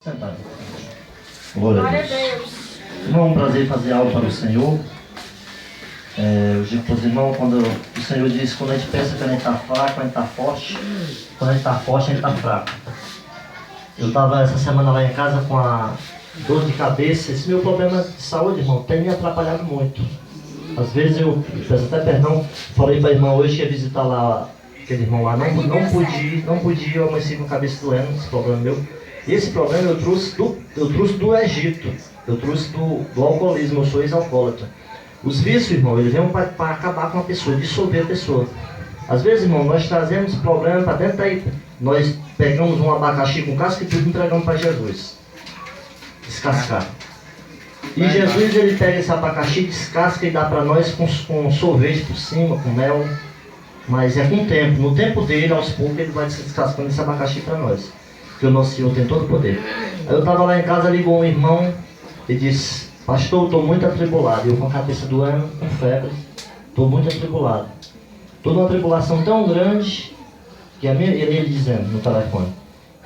Sentado. Glória a Deus. Irmão, é um prazer fazer algo para o Senhor. Eu digo para os irmãos, quando o Senhor diz, quando a gente pensa que a gente está fraco, quando a gente está forte, quando a gente está forte, a gente está fraco. Eu estava essa semana lá em casa com a dor de cabeça. Esse meu problema de saúde, irmão, tem me atrapalhado muito. Às vezes eu peço até perdão, falei para a irmã hoje que ia visitar lá, aquele irmão lá, não podia, eu amanheci com a cabeça doendo, esse problema meu. E esse problema eu trouxe do Egito, eu trouxe do alcoolismo, eu sou ex-alcoólatra. Os vícios, irmão, eles vêm para acabar com a pessoa, dissolver a pessoa. Às vezes, irmão, nós trazemos problema para dentro daí. Nós pegamos um abacaxi com casca e tudo entregamos para Jesus. Descascar. E Jesus, ele pega esse abacaxi, descasca e dá para nós com sorvete por cima, com mel. Mas é com o tempo. No tempo dele, aos poucos, ele vai descascando esse abacaxi para nós. Porque o nosso Senhor tem todo o poder. Aí eu estava lá em casa, ligou um irmão e disse: pastor, eu estou muito atribulado. Eu com a cabeça doendo, com febre, estou muito atribulado. Estou numa tribulação tão grande que ele dizendo no telefone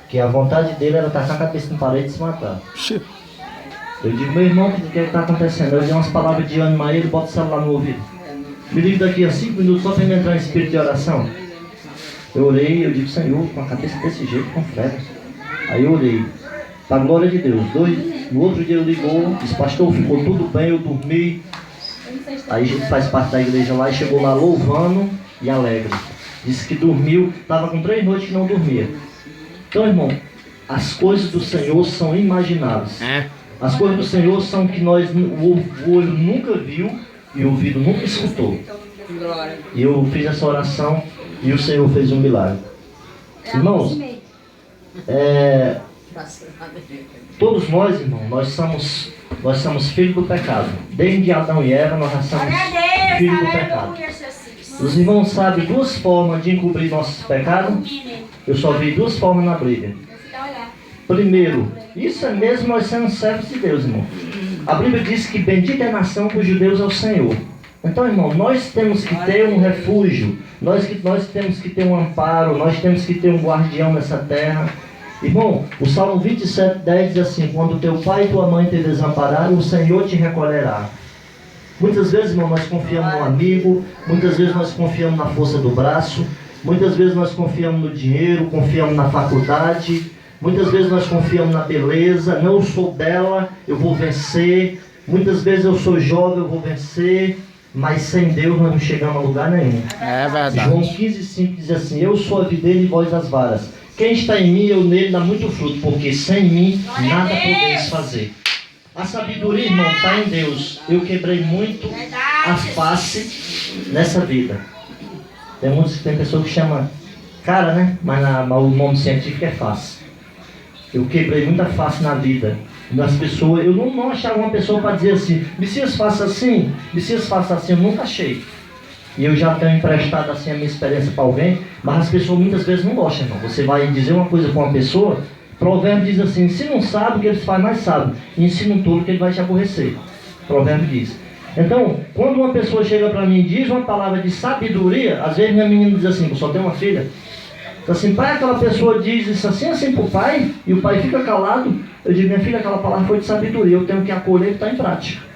que a vontade dele era tacar a cabeça na parede e se matar. Eu digo: meu irmão, o que está acontecendo? Eu dei umas palavras de ânimo a ele, bota o celular no ouvido. Me liga daqui a 5 minutos só para ele entrar em espírito de oração. Eu orei, eu digo: Senhor, com a cabeça desse jeito, com febre. Aí eu orei, para a glória de Deus. No outro dia ele ligou, disse: pastor, ficou tudo bem, eu dormi. Aí a gente faz parte da igreja lá e chegou lá louvando e alegre. Disse que dormiu, estava com 3 noites que não dormia. Então, irmão, as coisas do Senhor são imagináveis. As coisas do Senhor são que o olho nunca viu e o ouvido nunca escutou. E eu fiz essa oração e o Senhor fez um milagre. Irmãos, todos nós, irmãos, nós somos filhos do pecado. Desde Adão e Eva, nós já somos filhos do pecado. Os irmãos sabem 2 formas de encobrir nossos pecados. Eu só vi 2 formas na Bíblia. Primeiro, isso é mesmo nós sendo servos de Deus, irmão. A Bíblia diz que bendita é a nação cujo Deus é o Senhor. Então, irmão, nós temos que ter um refúgio, nós temos que ter um amparo, nós temos que ter um guardião nessa terra. Irmão, o Salmo 27:10 diz assim: quando teu pai e tua mãe te desampararem, o Senhor te recolherá. Muitas vezes, irmão, nós confiamos no amigo, muitas vezes nós confiamos na força do braço, muitas vezes nós confiamos no dinheiro, confiamos na faculdade, muitas vezes nós confiamos na beleza. Não, eu sou dela, eu vou vencer. Muitas vezes eu sou jovem, eu vou vencer. Mas sem Deus nós não chegamos a lugar nenhum. É verdade. João 15:5 diz assim: eu sou a videira e vós as varas. Quem está em mim, eu nele dá muito fruto, porque sem mim nada podeis fazer. A sabedoria, irmão, está em Deus. Eu quebrei muito a face nessa vida. Tem pessoa que chama cara, né? Mas o nome científico é face. Eu quebrei muita face na vida das pessoas. Eu não achava uma pessoa para dizer assim: Messias, faça assim, Messias, faça assim. Eu nunca achei. E eu já tenho emprestado assim a minha experiência para alguém, mas as pessoas muitas vezes não gostam, irmão. Você vai dizer uma coisa para uma pessoa, provérbio diz assim: se não sabe o que ele faz, mais sabe. E ensina um tolo que ele vai te aborrecer. Provérbio diz. Então, quando uma pessoa chega para mim e diz uma palavra de sabedoria, às vezes minha menina diz assim: eu só tenho uma filha. Diz assim: pai, aquela pessoa diz isso assim para o pai, e o pai fica calado. Eu digo: minha filha, aquela palavra foi de sabedoria, eu tenho que acolher e estar em prática.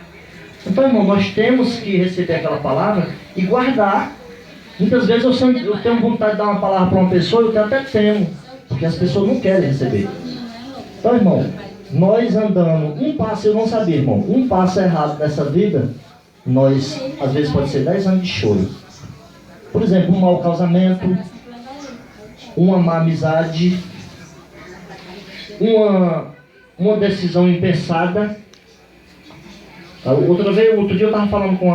Então, irmão, nós temos que receber aquela palavra e guardar. Muitas vezes eu tenho vontade de dar uma palavra para uma pessoa, eu até temo, porque as pessoas não querem receber. Então, irmão, nós andando um passo, eu não sabia, irmão, um passo errado nessa vida, nós, às vezes pode ser 10 anos de choro. Por exemplo, um mau casamento, uma má amizade, uma decisão impensada. Outro dia eu estava falando com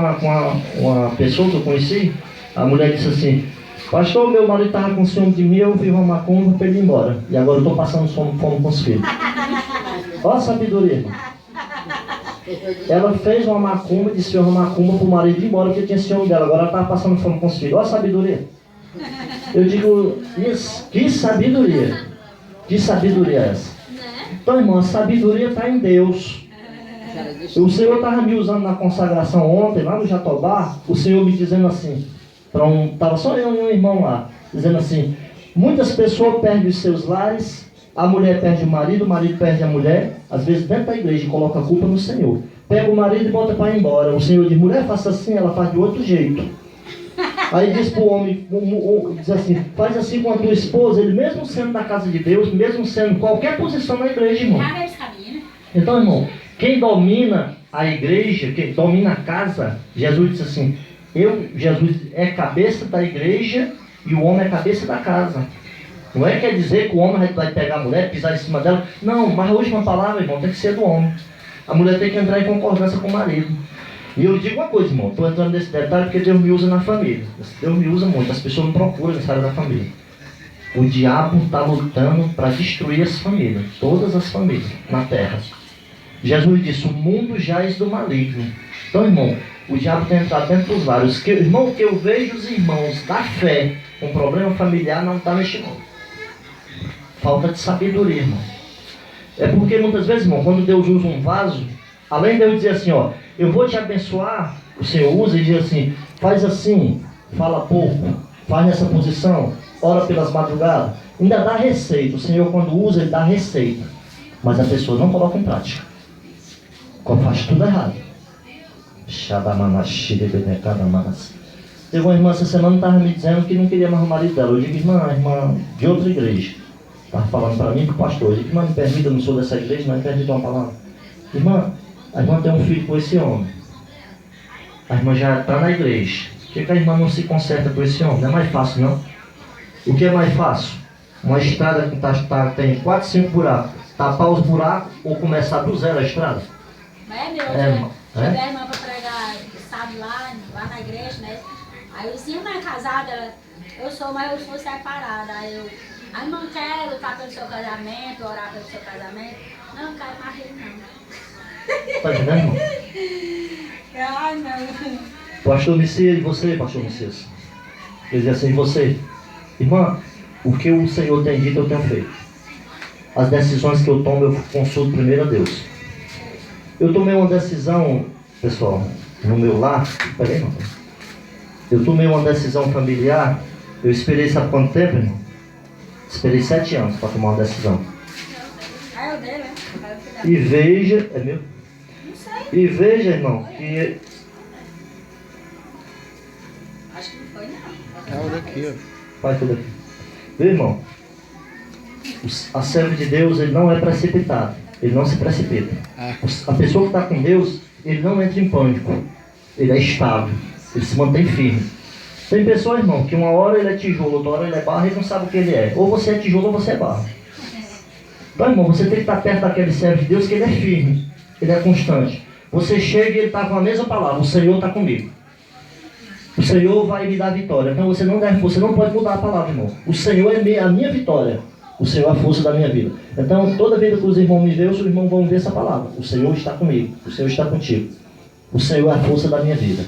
uma pessoa que eu conheci. A mulher disse assim: pastor, meu marido estava com ciúme de mim, eu fiz uma macumba para ele ir embora. E agora eu estou passando fome com os filhos. Olha a sabedoria, irmão. Ela fez uma macumba, disse uma macumba para o marido ir embora porque tinha ciúme dela. Agora ela estava passando fome com os filhos. Olha a sabedoria. Eu digo: isso, que sabedoria. Que sabedoria é essa? Então, irmão, a sabedoria está em Deus. O Senhor estava me usando na consagração ontem, lá no Jatobá, o Senhor me dizendo assim, estava só eu e um irmão lá, dizendo assim: muitas pessoas perdem os seus lares A mulher perde o marido perde a mulher, às vezes dentro da igreja, e coloca a culpa no Senhor. Pega o marido e bota para ir embora. O Senhor diz, mulher, faça assim, ela faz de outro jeito. Aí diz para o homem, diz assim, faz assim com a tua esposa, ele mesmo sendo da casa de Deus, mesmo sendo qualquer posição na igreja, irmão. Então, irmão, quem domina a igreja, quem domina a casa, Jesus disse assim, Jesus é cabeça da igreja e o homem é cabeça da casa. Não é quer dizer que o homem vai pegar a mulher, pisar em cima dela. Não, mas a última palavra, irmão, tem que ser do homem. A mulher tem que entrar em concordância com o marido. E eu digo uma coisa, irmão, estou entrando nesse detalhe porque Deus me usa na família. Deus me usa muito, as pessoas me procuram nessa área da família. O diabo está lutando para destruir as famílias, todas as famílias na terra. Jesus disse, o mundo jaz do maligno. Então, irmão, o diabo tem entrado dentro dos lares. Irmão, que eu vejo os irmãos da fé com problema familiar não está neste mundo. Falta de sabedoria, irmão. É porque muitas vezes, irmão, quando Deus usa um vaso, além de Deus dizer assim, ó, eu vou te abençoar, o Senhor usa e diz assim, faz assim, fala pouco, faz nessa posição, ora pelas madrugadas, ainda dá receita. O Senhor quando usa, ele dá receita, mas a pessoa não coloca em prática, faz tudo errado. Teve uma irmã essa semana que estava me dizendo que não queria mais o marido dela. Eu digo, irmã de outra igreja, estava falando para mim, para o pastor, eu digo, irmã, me permita, eu não sou dessa igreja, mas me permita uma palavra. Irmã, a irmã tem um filho com esse homem. A irmã já está na igreja. Por que a irmã não se conserta com esse homem? Não é mais fácil, não? O que é mais fácil? Uma estrada que tem 4, 5 buracos. Tapar os buracos ou começar do zero a estrada? Mas é meu, chamei a irmã para pregar, sabe, lá na igreja, né? Aí eu disse, irmã é casada? Eu sou, mas eu sou separada. Aí irmã, quero lutar pelo seu casamento, orar pelo seu casamento. Não quero marido, não. Tá entendendo, irmão? Ai, não. Pastor Messias, e você, pastor Messias? Ele diz assim, e você? Irmã, o que o Senhor tem dito, eu tenho feito. As decisões que eu tomo, eu consulto primeiro a Deus. Eu tomei uma decisão, pessoal, no meu lar. Peraí, não. Eu tomei uma decisão familiar. Eu esperei, sabe quanto tempo, irmão? Esperei 7 anos para tomar uma decisão. Ah, eu dei, né? E veja, é meu? Não sei. E veja, irmão, que... Acho que não foi, não. É o daqui, ó. Vai tudo aqui. Viu, irmão? A serva de Deus, ele não é precipitado. Ele não se precipita. A pessoa que está com Deus, ele não entra em pânico. Ele é estável. Ele se mantém firme. Tem pessoa, irmão, que uma hora ele é tijolo, outra hora ele é barro e não sabe o que ele é. Ou você é tijolo ou você é barro. Então, irmão, você tem que estar perto daquele servo de Deus que ele é firme. Ele é constante. Você chega e ele está com a mesma palavra. O Senhor está comigo. O Senhor vai me dar vitória. Então você não pode mudar a palavra, irmão. O Senhor é a minha vitória. O Senhor é a força da minha vida. Então, toda vida que os irmãos me veem, os irmãos vão ver essa palavra. O Senhor está comigo. O Senhor está contigo. O Senhor é a força da minha vida.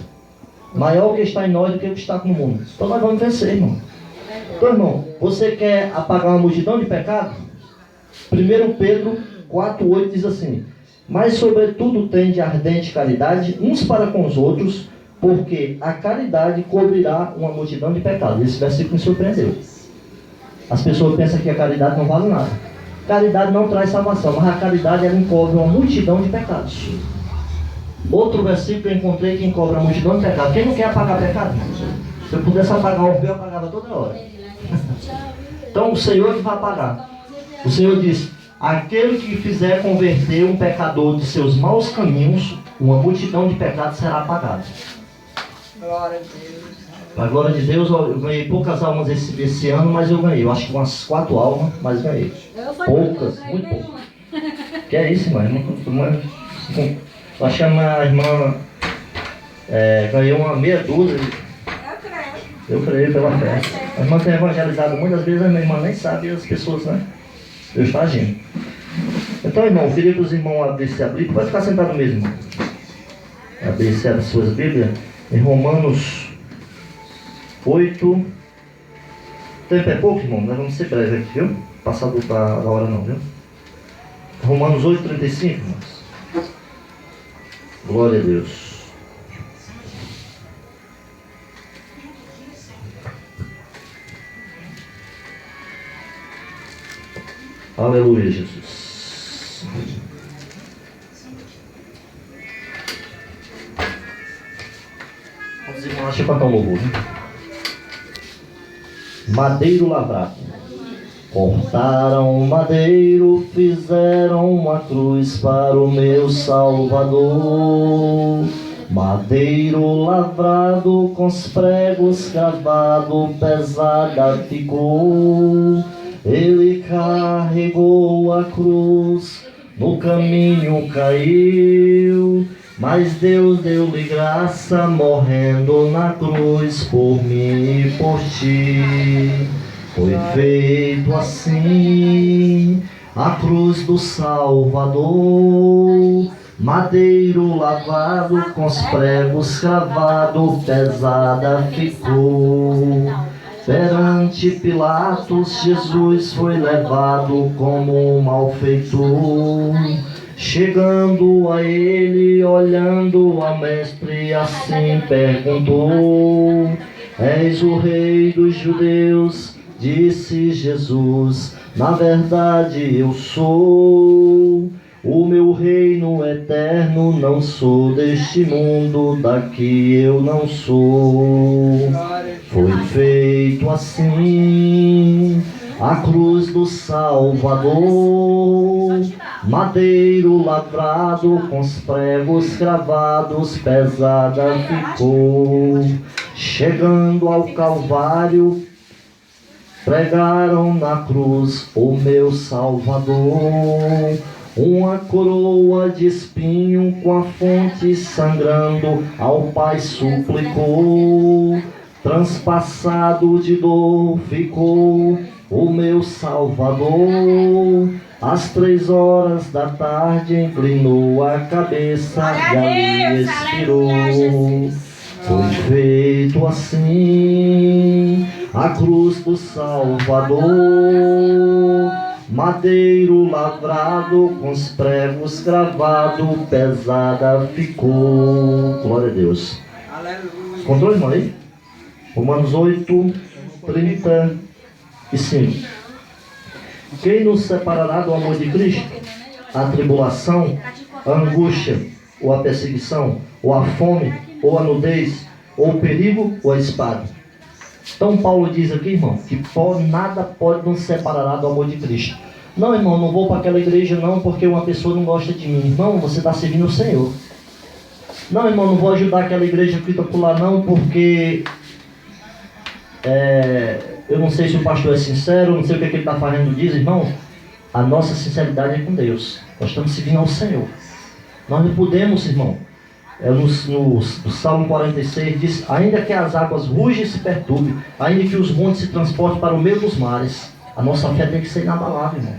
Maior o que está em nós do que o que está no mundo. Então nós vamos vencer, irmão. Então, irmão, você quer apagar uma multidão de pecados? 1 Pedro 4,8 diz assim: mas sobretudo tende ardente caridade uns para com os outros, porque a caridade cobrirá uma multidão de pecados. Esse versículo me surpreendeu. As pessoas pensam que a caridade não vale nada. Caridade não traz salvação, mas a caridade ela encobre uma multidão de pecados. Outro versículo que eu encontrei que encobre uma multidão de pecados. Quem não quer apagar pecado? Se eu pudesse apagar o eu apagava toda hora. Então o Senhor que vai apagar. O Senhor diz: aquele que fizer converter um pecador de seus maus caminhos, uma multidão de pecados será apagada. Glória a Deus. Para a glória de Deus, eu ganhei poucas almas esse ano, mas eu ganhei. Eu acho que umas 4 almas, mas ganhei. Poucas, muito poucas. Que é isso, irmã? Eu acho que a minha irmã ganhou uma meia dúzia. Eu creio pela fé. A irmã tem evangelizado muitas vezes, a minha irmã nem sabe, e as pessoas, né? Deus está agindo. Então, irmão, eu queria que os irmãos abrissem a Bíblia. Pode ficar sentado mesmo, irmão. Abrissem as suas Bíblias. Em Romanos 8. O tempo é pouco, irmão. Nós vamos ser breve aqui, viu? Passar da hora não, viu? Romanos 8:35, irmãos. Glória a Deus. Aleluia, Jesus. Vamos ir lá, deixa eu cantar um louvor, né? Madeiro lavrado. Cortaram o madeiro, fizeram uma cruz para o meu Salvador. Madeiro lavrado, com os pregos cravado, pesada ficou. Ele carregou a cruz, no caminho caiu, mas Deus deu-lhe graça, morrendo na cruz por mim e por ti. Foi feito assim a cruz do Salvador, madeiro lavado, com os pregos cravado, pesada ficou. Perante Pilatos, Jesus foi levado como um malfeitor. Chegando a ele, olhando a mestre, assim perguntou: És o rei dos judeus? Disse Jesus: na verdade eu sou. O meu reino eterno, não sou deste mundo, daqui eu não sou. Foi feito assim a cruz do Salvador, madeiro lavrado, com os pregos cravados, pesada ficou. Chegando ao Calvário, pregaram na cruz o meu Salvador. Uma coroa de espinho com a fonte sangrando, ao Pai suplicou. Transpassado de dor ficou o meu Salvador. Às 3 horas da tarde inclinou a cabeça e ali expirou. Foi feito assim a cruz do Salvador, madeiro lavrado, com os pregos cravado, pesada ficou. Glória a Deus. Aleluia. Encontrou, irmão, aí? Romanos 8, 35. Quem nos separará do amor de Cristo? A tribulação, a angústia, ou a perseguição, ou a fome, ou a nudez, ou o perigo, ou a espada. Então Paulo diz aqui, irmão, que nada pode nos separar do amor de Cristo. Não, irmão, não vou para aquela igreja não, porque uma pessoa não gosta de mim. Irmão, você está servindo o Senhor. Não, irmão, não vou ajudar aquela igreja que está por lá não, porque eu não sei se o pastor é sincero, não sei o que ele está fazendo. Diz, irmão, a nossa sinceridade é com Deus. Nós estamos seguindo ao Senhor. Nós não podemos, irmão. No Salmo 46 diz: ainda que as águas rugem e se perturbem, ainda que os montes se transportem para o meio dos mares, a nossa fé tem que ser inabalável, irmão.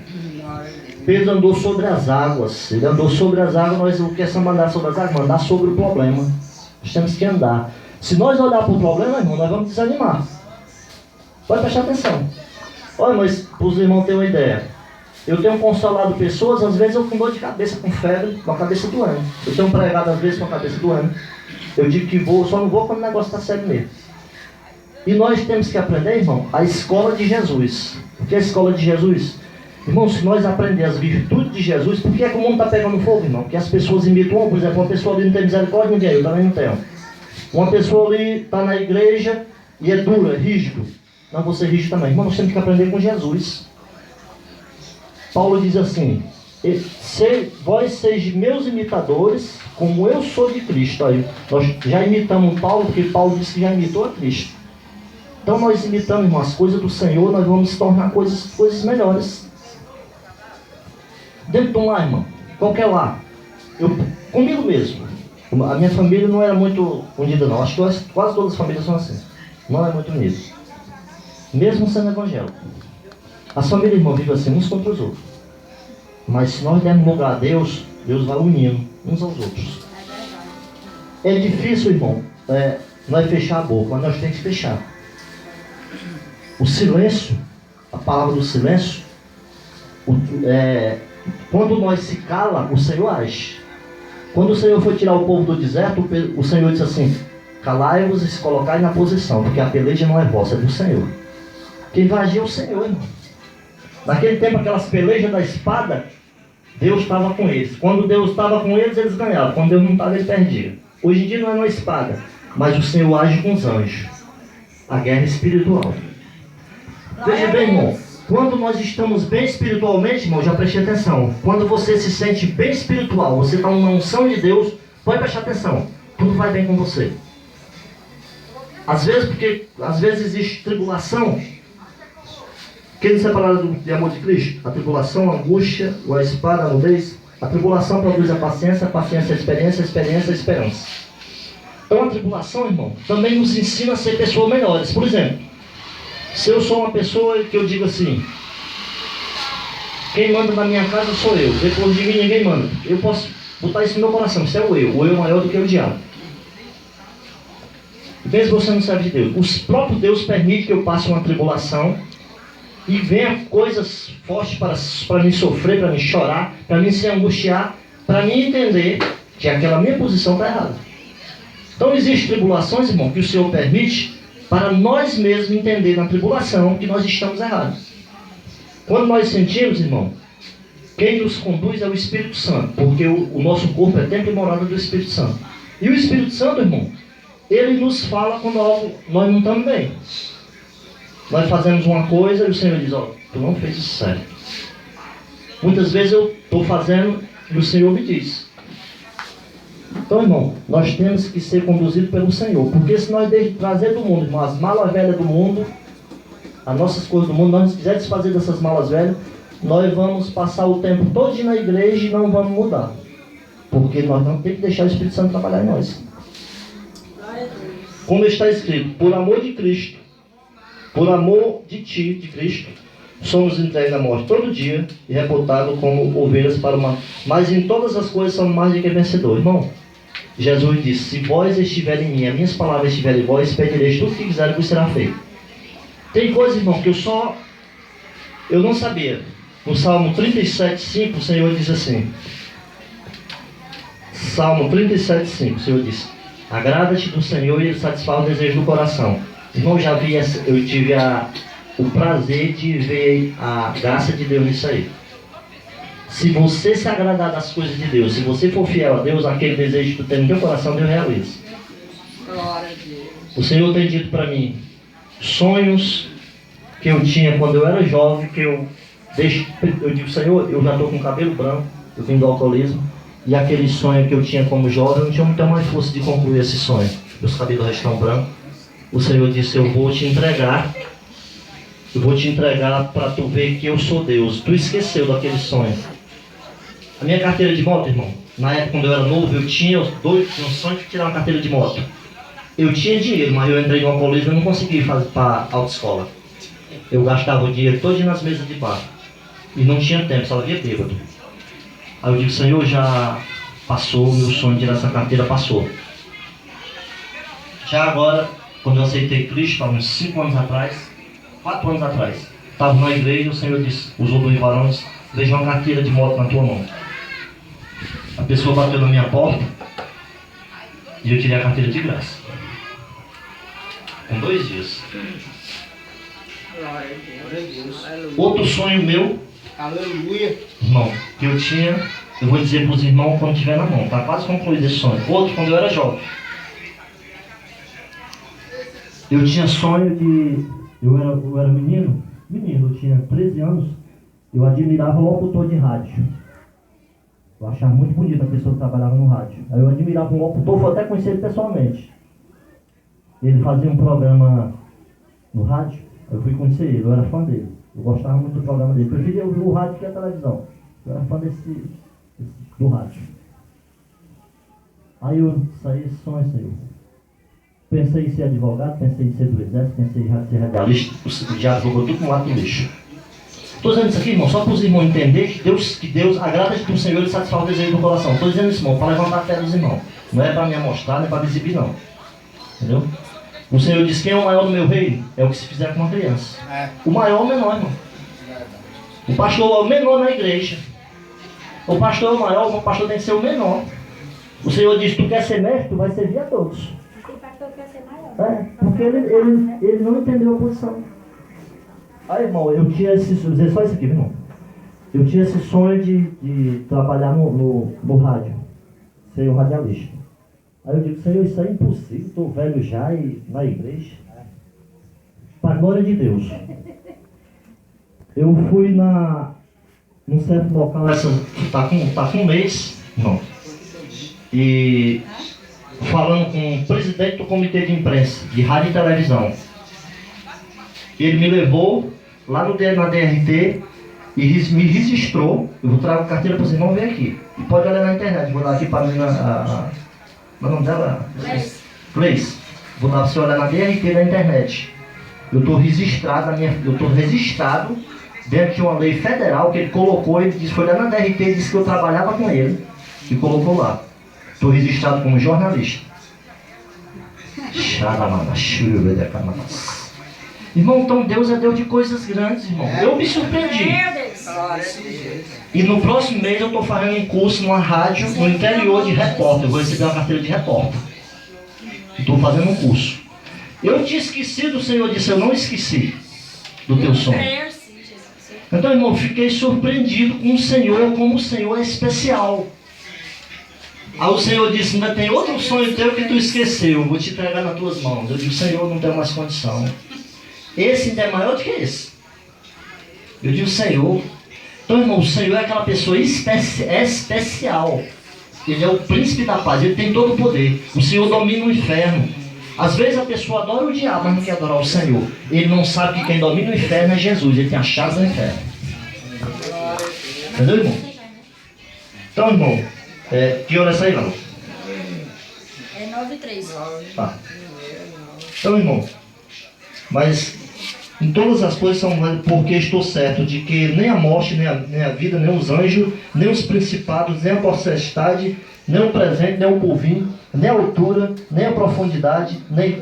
Pedro andou sobre as águas. Ele andou sobre as águas. Nós o que é andar sobre as águas? Andar sobre o problema. Nós temos que andar. Se nós olhar para o problema, irmão, nós vamos desanimar. Pode prestar atenção. Olha, mas para os irmãos terem uma ideia, eu tenho consolado pessoas, às vezes eu com dor de cabeça, com febre, com a cabeça doendo. Eu tenho pregado às vezes com a cabeça doendo. Eu digo que vou, só não vou quando o negócio está sério mesmo. E nós temos que aprender, irmão, a escola de Jesus. O que é a escola de Jesus? Irmão, se nós aprendermos as virtudes de Jesus, por que é que o mundo está pegando fogo, irmão? Porque as pessoas imitam, por exemplo, uma pessoa ali não tem misericórdia, ninguém, eu também não tenho. Uma pessoa ali está na igreja e é dura, é rígido. Não, você é rígido também. Irmão, nós temos que aprender com Jesus. Paulo diz assim: vós seis meus imitadores, como eu sou de Cristo. Aí, nós já imitamos Paulo, porque Paulo disse que já imitou a Cristo. Então nós imitamos, irmão, as coisas do Senhor, nós vamos tornar coisas melhores. Dentro de um lar, irmão, qualquer lar, comigo mesmo, a minha família não era muito unida não, acho que quase todas as famílias são assim, não é muito unida, mesmo sendo evangélico. As famílias, irmão, vivem assim, uns contra os outros. Mas se nós dermos lugar a Deus, Deus vai unindo uns aos outros. É difícil, irmão, nós fechar a boca, mas nós temos que fechar. O silêncio, a palavra do silêncio, quando nós se cala, o Senhor age. Quando o Senhor foi tirar o povo do deserto, o Senhor disse assim: calai-vos e se colocai na posição, porque a peleja não é vossa, é do Senhor. Quem vai agir é o Senhor, irmão. Naquele tempo, aquelas pelejas da espada, Deus estava com eles. Quando Deus estava com eles, eles ganhavam. Quando Deus não estava, eles perdiam. Hoje em dia não é uma espada, mas o Senhor age com os anjos. A guerra espiritual. Veja bem, irmão. Quando nós estamos bem espiritualmente, irmão, já preste atenção. Quando você se sente bem espiritual, você está numa unção de Deus, pode prestar atenção. Tudo vai bem com você. Às vezes existe tribulação. Quem nos separado de amor de Cristo? A tribulação, a angústia, a espada, a nudez. A tribulação produz a paciência a experiência, a esperança. Então a tribulação, irmão, também nos ensina a ser pessoas melhores. Por exemplo, se eu sou uma pessoa que eu digo assim, quem manda na minha casa sou eu, depois de mim ninguém manda. Eu posso botar isso no meu coração, isso é o eu maior do que o diabo. Mesmo você não serve de Deus. O próprio Deus permite que eu passe uma tribulação e venha coisas fortes para me sofrer, para me chorar, para me se angustiar, para me entender que aquela minha posição está errada. Então existem tribulações, irmão, que o Senhor permite para nós mesmos entender na tribulação que nós estamos errados. Quando nós sentimos, irmão, quem nos conduz é o Espírito Santo, porque o nosso corpo é templo e morada do Espírito Santo. E o Espírito Santo, irmão, ele nos fala quando nós não estamos bem. Nós fazemos uma coisa e o Senhor diz, tu não fez isso certo. Muitas vezes eu estou fazendo e o Senhor me diz. Então, irmão, nós temos que ser conduzidos pelo Senhor. Porque se nós trazer do mundo, irmão, as malas velhas do mundo, as nossas coisas do mundo, nós quisermos desfazer dessas malas velhas, nós vamos passar o tempo todo na igreja e não vamos mudar. Porque nós não temos que deixar o Espírito Santo trabalhar em nós. Como está escrito, por amor de Cristo, por amor de ti, de Cristo, somos entregues à morte todo dia e reputados como ovelhas para uma... Mas em todas as coisas somos mais do que vencedores. Irmão, Jesus disse, se vós estiverem em mim, as minhas palavras estiverem em vós, pedireis tudo que quiserem, que será feito. Tem coisa, irmão, que eu não sabia. No Salmo 37,5, o Senhor diz assim. Salmo 37,5, o Senhor diz, agrada-te do Senhor e Ele satisfaz o desejo do coração. Irmão, eu tive o prazer de ver a graça de Deus nisso aí. Se você se agradar das coisas de Deus, se você for fiel a Deus, aquele desejo que tu tem no teu coração, Deus realiza. Glória a Deus. O Senhor tem dito para mim, sonhos que eu tinha quando eu era jovem, que eu digo, Senhor, eu já estou com cabelo branco, eu vim do alcoolismo, e aquele sonho que eu tinha como jovem, eu não tinha muita mais força de concluir esse sonho. Meus cabelos já estão brancos. O Senhor disse, eu vou te entregar para tu ver que eu sou Deus. Tu esqueceu daquele sonho. A minha carteira de moto, irmão, na época quando eu era novo, eu tinha um sonho de tirar uma carteira de moto. Eu tinha dinheiro, mas eu entrei no alcoolismo e não consegui fazer para a autoescola. Eu gastava o dinheiro todo nas mesas de bar. E não tinha tempo, só havia bêbado. Aí eu digo, Senhor, já passou, o meu sonho de tirar essa carteira passou. Já agora, quando eu aceitei Cristo, há uns 5 anos atrás, 4 anos atrás, estava na igreja e o Senhor disse, usou 2 varões, veja uma carteira de moto na tua mão. A pessoa bateu na minha porta e eu tirei a carteira de graça. Com 2 dias. Glória a Deus. Aleluia. Outro sonho meu, Aleluia. irmão, que eu tinha, eu vou dizer para os irmãos quando tiver na mão, está quase concluído esse sonho. Outro, quando eu era jovem. Eu tinha sonho de... Eu era menino, eu tinha 13 anos, eu admirava o locutor de rádio. Eu achava muito bonito a pessoa que trabalhava no rádio. Aí eu admirava um locutor, vou até conhecer ele pessoalmente. Ele fazia um programa no rádio, eu fui conhecer ele, eu era fã dele. Eu gostava muito do programa dele, preferia ouvir o rádio que a televisão. Eu era fã do rádio. Aí eu saí esse sonho, Senhor. Pensei em ser advogado, pensei em ser do exército, pensei em ser radialista, o diabo jogou tudo no lado do lixo. Estou dizendo isso aqui, irmão, só para os irmãos entenderem que Deus agrada-te do Senhor e satisfaz o desejo do coração. Estou dizendo isso, irmão, para levantar a fé dos irmãos. Não é para me amostrar, não é para me exibir, não. Entendeu? O Senhor diz, quem é o maior do meu reino? É o que se fizer com uma criança. O maior é o menor, irmão. O pastor é o menor na igreja. O pastor é o maior, o pastor tem que ser o menor. O Senhor diz, tu quer ser mestre, tu vai servir a todos. O pastor quer ser maior. Porque ele não entendeu a posição. Aí, irmão, eu tinha esse... Vou dizer só isso aqui, irmão. Eu tinha esse sonho de trabalhar no rádio, ser um radialista. Aí eu digo, Senhor, isso é impossível, estou velho já e na igreja. Para a glória de Deus. Eu fui num certo local, tá com um mês, irmão, e falando com o presidente do comitê de imprensa, de rádio e televisão. Ele me levou lá na DRT e me registrou. Eu vou trazer a carteira para vocês, vão ver aqui. E pode olhar na internet, vou dar aqui para a menina, o nome dela? Place. Vou dar para você olhar na DRT da internet. Eu estou registrado dentro de uma lei federal que ele colocou, ele disse, foi lá na DRT e disse que eu trabalhava com ele. E colocou lá. Estou registrado como jornalista. Irmão, então Deus é Deus de coisas grandes, irmão. Eu me surpreendi. E no próximo mês eu estou fazendo um curso numa rádio no interior de repórter. Eu vou receber uma carteira de repórter. Estou fazendo um curso. Eu tinha esquecido, o Senhor disse, eu não esqueci do teu sonho. Então, irmão, eu fiquei surpreendido com o Senhor, como o Senhor é especial. Aí o Senhor disse, ainda tem outro sonho teu que tu esqueceu, vou te entregar nas tuas mãos. Eu digo, Senhor, não tenho mais condição. Esse ainda é maior do que esse. Eu digo, Senhor. Então, irmão, o Senhor é aquela pessoa especial. Ele é o príncipe da paz, ele tem todo o poder. O Senhor domina o inferno. Às vezes a pessoa adora o diabo, mas não quer adorar o Senhor. Ele não sabe que quem domina o inferno é Jesus, ele tem a chave do inferno. Entendeu, irmão? Então, irmão, que hora é essa aí, não? É 9h03. Tá. Então, irmão, mas em todas as coisas são porque estou certo de que nem a morte, nem a vida, nem os anjos, nem os principados, nem a potestade, nem o presente, nem o porvir, nem a altura, nem a profundidade, nem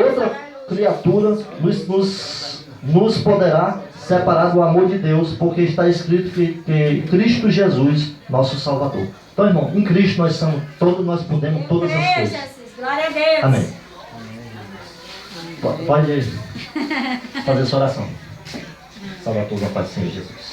outra criatura nos poderá separar do amor de Deus, porque está escrito que Cristo Jesus, nosso Salvador. Então, irmão, em Cristo nós podemos todas as coisas. Glória a Deus. Amém. Pode fazer essa oração. Salvador, da paz do Senhor Jesus.